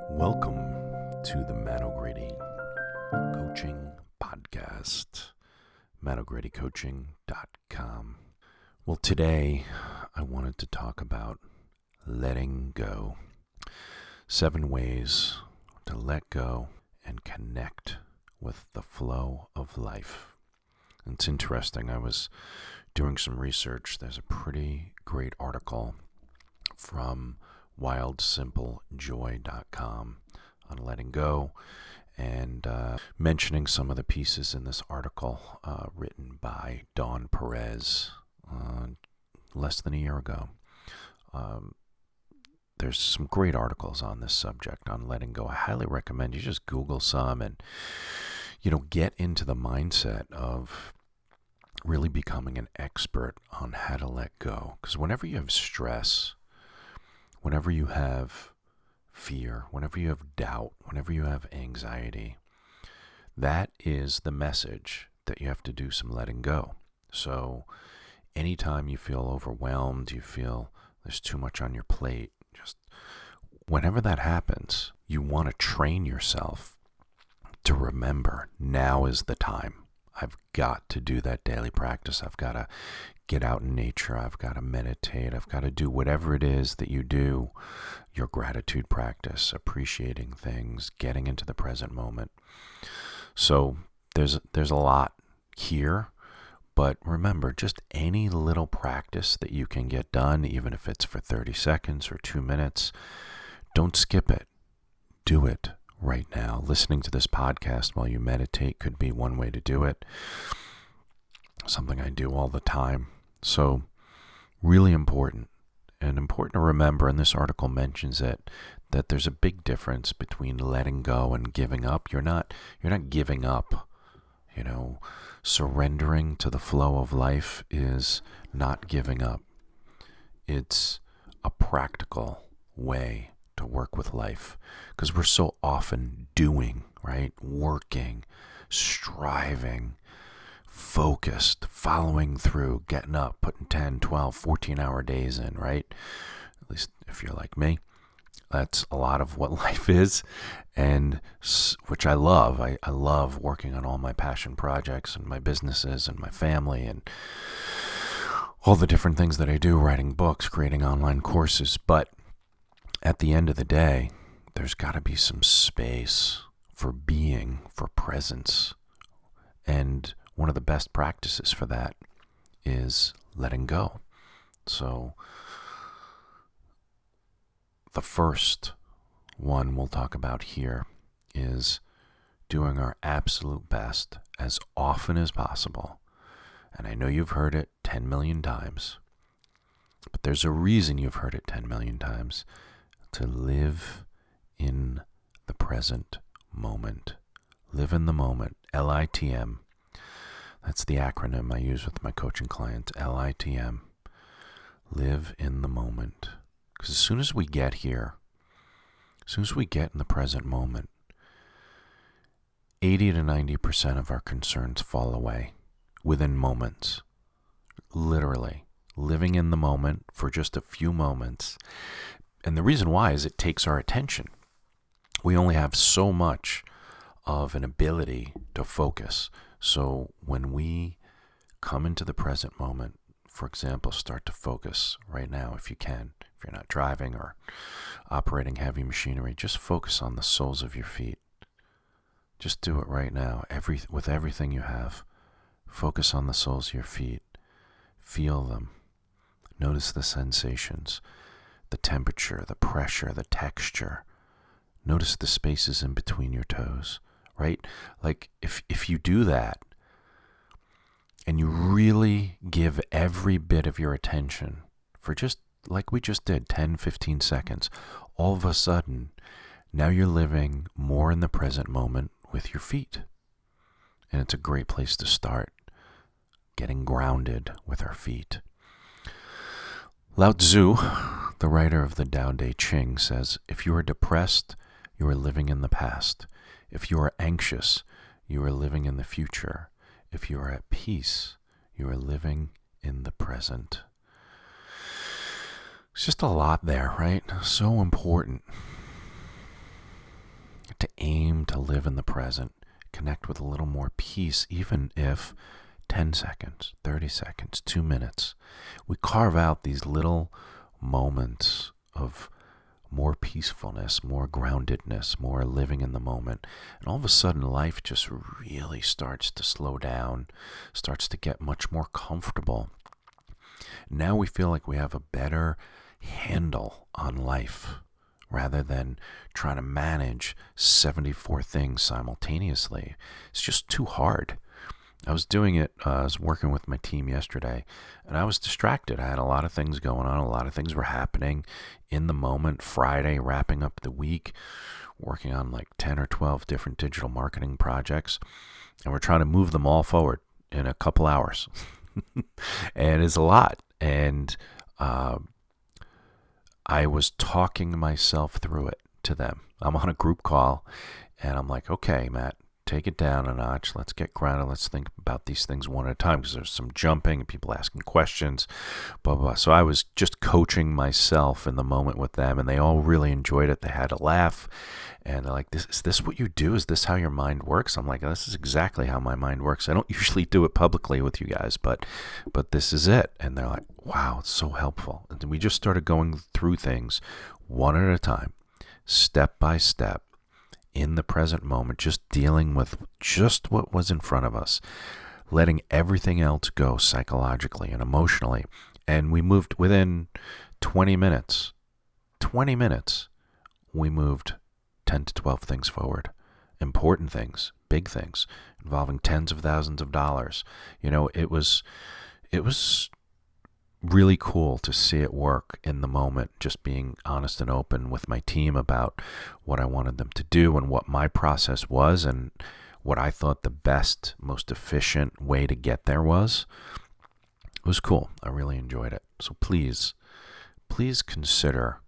Welcome to the Matt O'Grady Coaching Podcast, mattogradycoaching.com. Well, today I wanted to talk about letting go. 7 ways to let go and connect with the flow of life. It's interesting. I was doing some research. There's a pretty great article from wildsimplejoy.com on letting go and mentioning some of the pieces in this article written by Dawn Perez less than a year ago. There's some great articles on this subject on letting go. I highly recommend you just Google some and get into the mindset of really becoming an expert on how to let go. Because whenever you have stress, whenever you have fear, whenever you have doubt, whenever you have anxiety, that is the message that you have to do some letting go. So anytime you feel overwhelmed, you feel there's too much on your plate, just whenever that happens, you want to train yourself to remember now is the time. I've got to do that daily practice. I've got to get out in nature. I've got to meditate. I've got to do whatever it is that you do, your gratitude practice, appreciating things, getting into the present moment. So there's a lot here, but remember, just any little practice that you can get done, even if it's for 30 seconds or 2 minutes, don't skip it. Do it right now. Listening to this podcast while you meditate could be one way to do it. Something I do all the time. So really important to remember, and this article mentions it, that there's a big difference between letting go and giving up. You're not giving up. Surrendering to the flow of life is not giving up. It's a practical way to work with life, because we're so often doing, right? Working, striving, focused, following through, getting up, putting 10, 12, 14-hour days in, right? At least if you're like me, that's a lot of what life is, and which I love. I love working on all my passion projects and my businesses and my family and all the different things that I do, writing books, creating online courses. But at the end of the day, there's got to be some space for being, for presence. And one of the best practices for that is letting go. So the first one we'll talk about here is doing our absolute best as often as possible. And I know you've heard it 10 million times, but there's a reason you've heard it 10 million times. To live in the present moment. Live in the moment. LITM. That's the acronym I use with my coaching clients. LITM. Live in the moment. Because as soon as we get here, as soon as we get in the present moment, 80 to 90% of our concerns fall away within moments. Literally. Living in the moment for just a few moments. And the reason why is it takes our attention. We only have so much of an ability to focus. So when we come into the present moment, for example, start to focus right now if you can. If you're not driving or operating heavy machinery, just focus on the soles of your feet. Just do it right now. With everything you have, focus on the soles of your feet. Feel them. Notice the sensations. The temperature, the pressure, the texture. Notice the spaces in between your toes, right? Like if you do that and you really give every bit of your attention for just like we just did, 10, 15 seconds, all of a sudden, now you're living more in the present moment with your feet. And it's a great place to start, getting grounded with our feet. Lao Tzu, the writer of the Tao Te Ching, says, if you are depressed, you are living in the past. If you are anxious, you are living in the future. If you are at peace, you are living in the present. It's just a lot there, right? So important. to aim to live in the present, connect with a little more peace, even if 10 seconds, 30 seconds, 2 minutes, we carve out these little moments of more peacefulness, more groundedness, more living in the moment. And all of a sudden, life just really starts to slow down, starts to get much more comfortable. Now we feel like we have a better handle on life rather than trying to manage 74 things simultaneously. It's just too hard. I was doing it, I was working with my team yesterday, and I was distracted. I had a lot of things going on, a lot of things were happening in the moment. Friday, wrapping up the week, working on like 10 or 12 different digital marketing projects, and we're trying to move them all forward in a couple hours. And it's a lot. And I was talking myself through it to them. I'm on a group call, and I'm like, okay, Matt, take it down a notch. Let's get grounded. Let's think about these things one at a time, because there's some jumping and people asking questions, blah, blah, blah. So I was just coaching myself in the moment with them, and they all really enjoyed it. They had a laugh, and they're like, is this what you do? Is this how your mind works? I'm like, this is exactly how my mind works. I don't usually do it publicly with you guys, but this is it. And they're like, wow, it's so helpful. And then we just started going through things one at a time, step by step, in the present moment, just dealing with just what was in front of us, letting everything else go psychologically and emotionally. And we moved within 20 minutes, we moved 10 to 12 things forward. Important things, big things, involving tens of thousands of dollars. It was really cool to see it work in the moment, just being honest and open with my team about what I wanted them to do and what my process was and what I thought the best, most efficient way to get there was. It was cool. I really enjoyed it. So please consider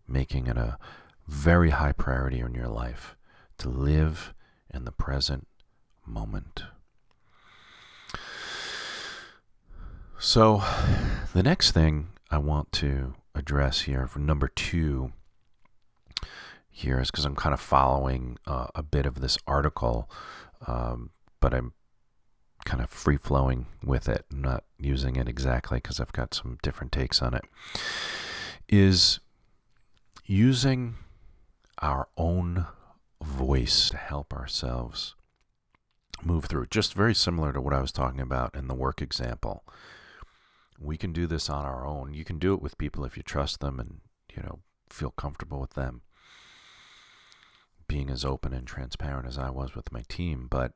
making it a very high priority in your life to live in the present moment. So the next thing I want to address here for number 2 here is, because I'm kind of following a bit of this article, but I'm kind of free-flowing with it, not using it exactly because I've got some different takes on it, is using our own voice to help ourselves move through. Just very similar to what I was talking about in the work example. We can do this on our own. You can do it with people if you trust them and, feel comfortable with them. Being as open and transparent as I was with my team. But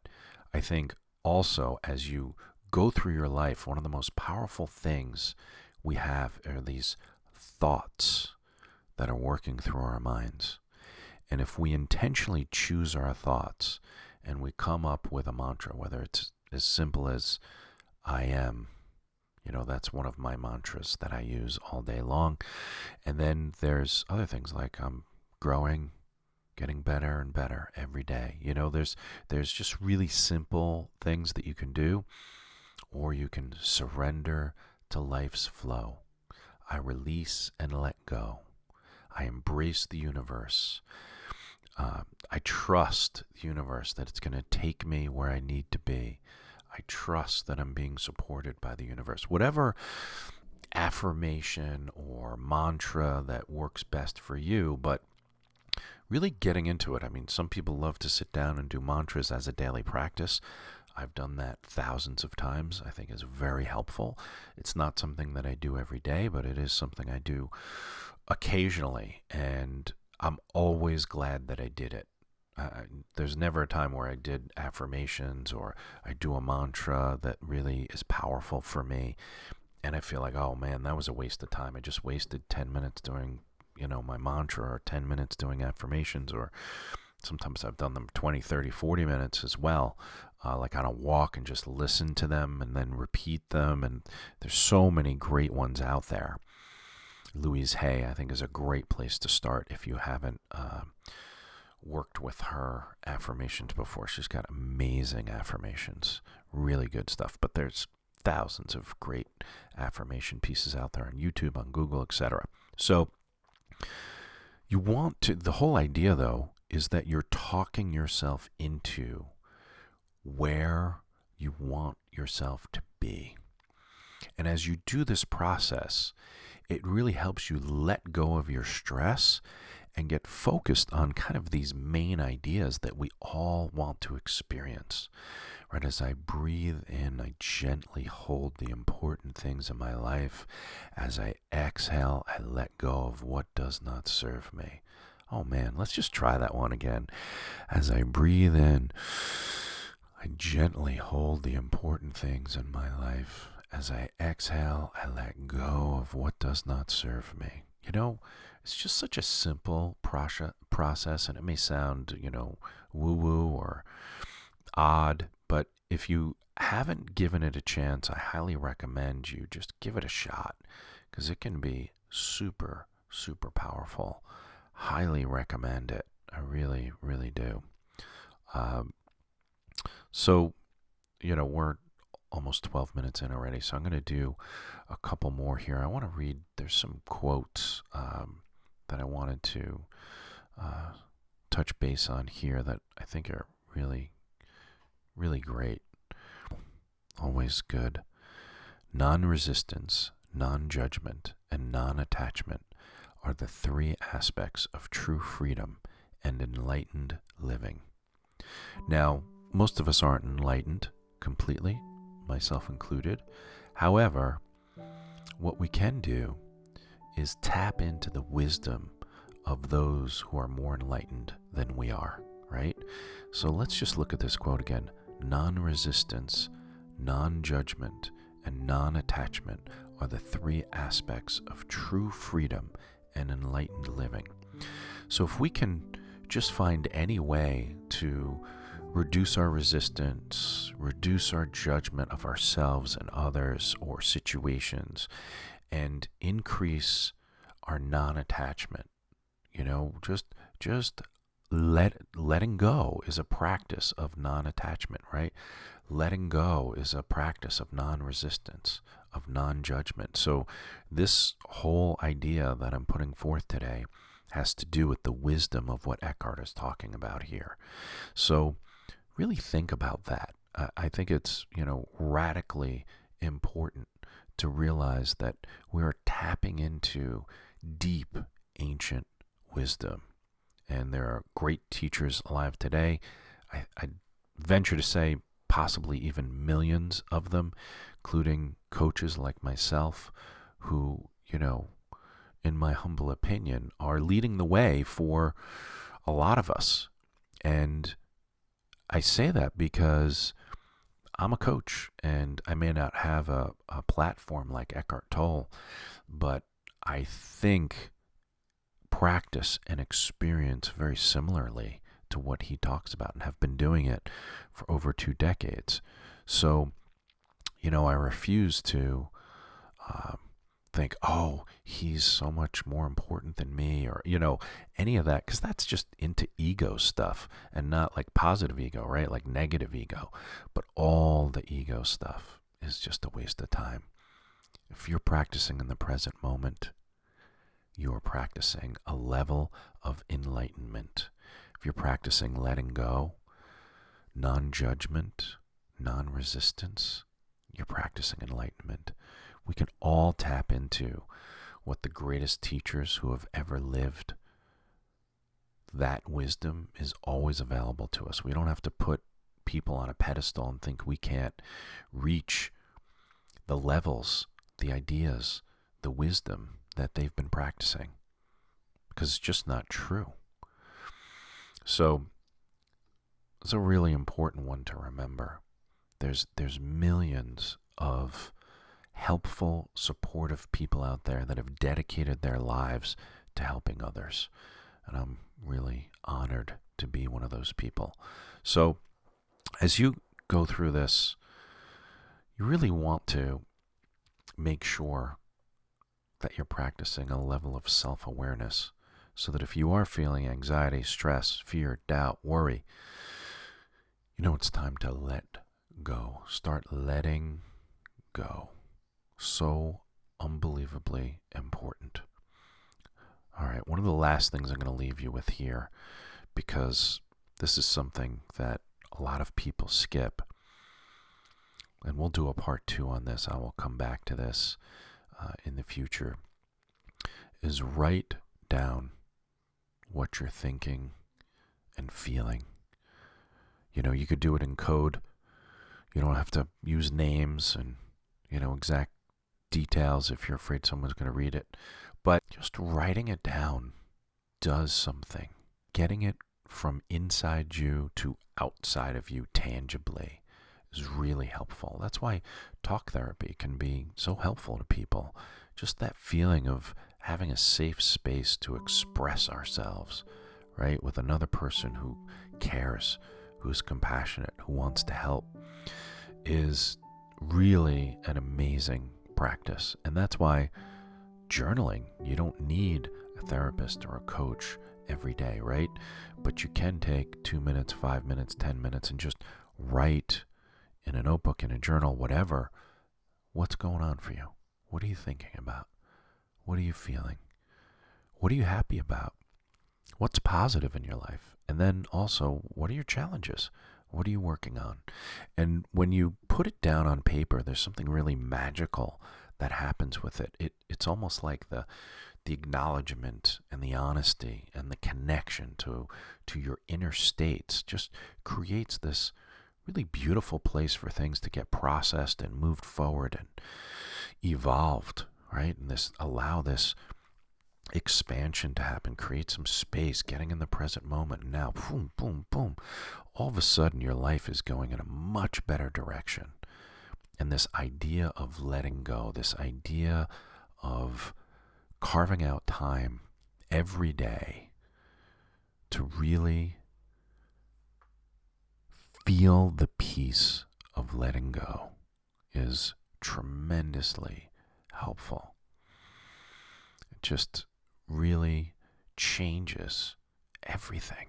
I think also, as you go through your life, one of the most powerful things we have are these thoughts that are working through our minds. And if we intentionally choose our thoughts and we come up with a mantra, whether it's as simple as I am, that's one of my mantras that I use all day long. And then there's other things like I'm growing, getting better and better every day. There's just really simple things that you can do, or you can surrender to life's flow. I release and let go. I embrace the universe. I trust the universe that it's going to take me where I need to be. I trust that I'm being supported by the universe. Whatever affirmation or mantra that works best for you, but really getting into it. I mean, some people love to sit down and do mantras as a daily practice. I've done that thousands of times. I think it's very helpful. It's not something that I do every day, but it is something I do occasionally, and I'm always glad that I did it. There's never a time where I did affirmations or I do a mantra that really is powerful for me, and I feel like, oh man, that was a waste of time. I just wasted 10 minutes doing, my mantra, or 10 minutes doing affirmations, or sometimes I've done them 20, 30, 40 minutes as well, like on a walk, and just listen to them and then repeat them. And there's so many great ones out there. Louise Hay, I think, is a great place to start if you haven't worked with her affirmations before. She's got amazing affirmations, really good stuff. But there's thousands of great affirmation pieces out there on YouTube, on Google, etc. So You want to, the whole idea though, is that you're talking yourself into where you want yourself to be. And as you do this process, it really helps you let go of your stress and get focused on kind of these main ideas that we all want to experience. Right, as I breathe in, I gently hold the important things in my life. As I exhale, I let go of what does not serve me. Oh man, let's just try that one again. As I breathe in, I gently hold the important things in my life. As I exhale, I let go of what does not serve me. You know, it's just such a simple process, and it may sound, woo-woo or odd, but if you haven't given it a chance, I highly recommend you just give it a shot, because it can be super, super powerful. Highly recommend it. I really, really do. So, we're almost 12 minutes in already, so I'm going to do a couple more here. I want to read, there's some quotes that I wanted to touch base on here that I think are really, really great. Always good. Non-resistance, non-judgment, and non-attachment are the three aspects of true freedom and enlightened living. Now, most of us aren't enlightened completely, myself included. However, what we can do is tap into the wisdom of those who are more enlightened than we are, right? So let's just look at this quote again. Non-resistance, non-judgment, and non-attachment are the three aspects of true freedom and enlightened living. So if we can just find any way to reduce our resistance, reduce our judgment of ourselves and others or situations, and increase our non-attachment, just letting go is a practice of non-attachment, right? Letting go is a practice of non-resistance, of non-judgment. So this whole idea that I'm putting forth today has to do with the wisdom of what Eckhart is talking about here. So really think about that. I think it's, radically important to realize that we're tapping into deep, ancient wisdom. And there are great teachers alive today. I venture to say possibly even millions of them, including coaches like myself who, in my humble opinion, are leading the way for a lot of us. And I say that because I'm a coach, and I may not have a platform like Eckhart Tolle, but I think practice and experience very similarly to what he talks about, and have been doing it for over 2 decades. So, I refuse to think, oh, he's so much more important than me, or, any of that, because that's just into ego stuff, and not like positive ego, right? Like negative ego. But all the ego stuff is just a waste of time. If you're practicing in the present moment, you're practicing a level of enlightenment. If you're practicing letting go, non-judgment, non-resistance, you're practicing enlightenment. We can all tap into what the greatest teachers who have ever lived, that wisdom is always available to us. We don't have to put people on a pedestal and think we can't reach the levels, the ideas, the wisdom that they've been practicing, because it's just not true. So it's a really important one to remember. There's millions of helpful, supportive people out there that have dedicated their lives to helping others. And I'm really honored to be one of those people. So as you go through this, you really want to make sure that you're practicing a level of self-awareness, so that if you are feeling anxiety, stress, fear, doubt, worry, it's time to let go. Start letting go. So unbelievably important. All right. right? One of the last things I'm going to leave you with here, because this is something that a lot of people skip, and we'll do a part 2 on this. I will come back to this in the future, is write down what you're thinking and feeling. You could do it in code. You don't have to use names and, exact details if you're afraid someone's going to read it. But just writing it down does something. Getting it from inside you to outside of you tangibly is really helpful. That's why talk therapy can be so helpful to people. Just that feeling of having a safe space to express ourselves, right, with another person who cares, who's compassionate, who wants to help, is really an amazing practice. And that's why journaling, you don't need a therapist or a coach every day, right? But you can take 2 minutes, 5 minutes, 10 minutes and just write in a notebook, in a journal, whatever, what's going on for you. What are you thinking about? What are you feeling? What are you happy about? What's positive in your life? And then also, what are your challenges? What are you working on? And when you put it down on paper, there's something really magical that happens with it. It's almost like the acknowledgement and the honesty and the connection to your inner states just creates this really beautiful place for things to get processed and moved forward and evolved, right? And allow this expansion to happen, create some space, getting in the present moment. And now, boom, boom, boom, all of a sudden your life is going in a much better direction. And this idea of letting go, this idea of carving out time every day to really feel the peace of letting go is tremendously helpful. It just really changes everything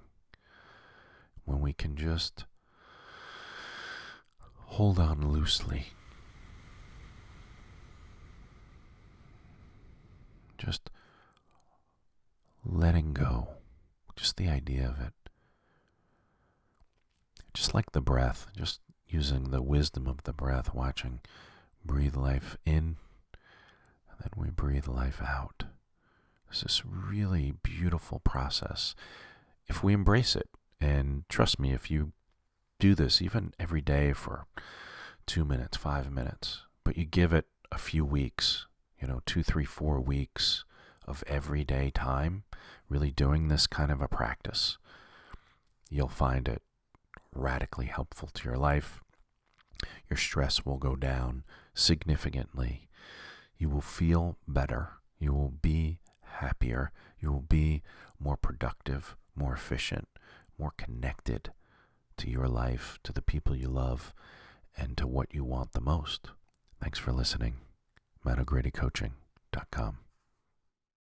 when we can just hold on loosely. Just letting go, just the idea of it. Just like the breath, just using the wisdom of the breath, watching, breathe life in, and then we breathe life out. It's this really beautiful process if we embrace it. And trust me, if you do this even every day for 2 minutes, 5 minutes, but you give it a few weeks, 2, 3, 4 weeks of everyday time, really doing this kind of a practice, you'll find it radically helpful to your life. Your stress will go down significantly. You will feel better. You will be happier. You will be more productive, more efficient, more connected to your life, to the people you love, and to what you want the most. Thanks for listening. MattoGradyCoaching.com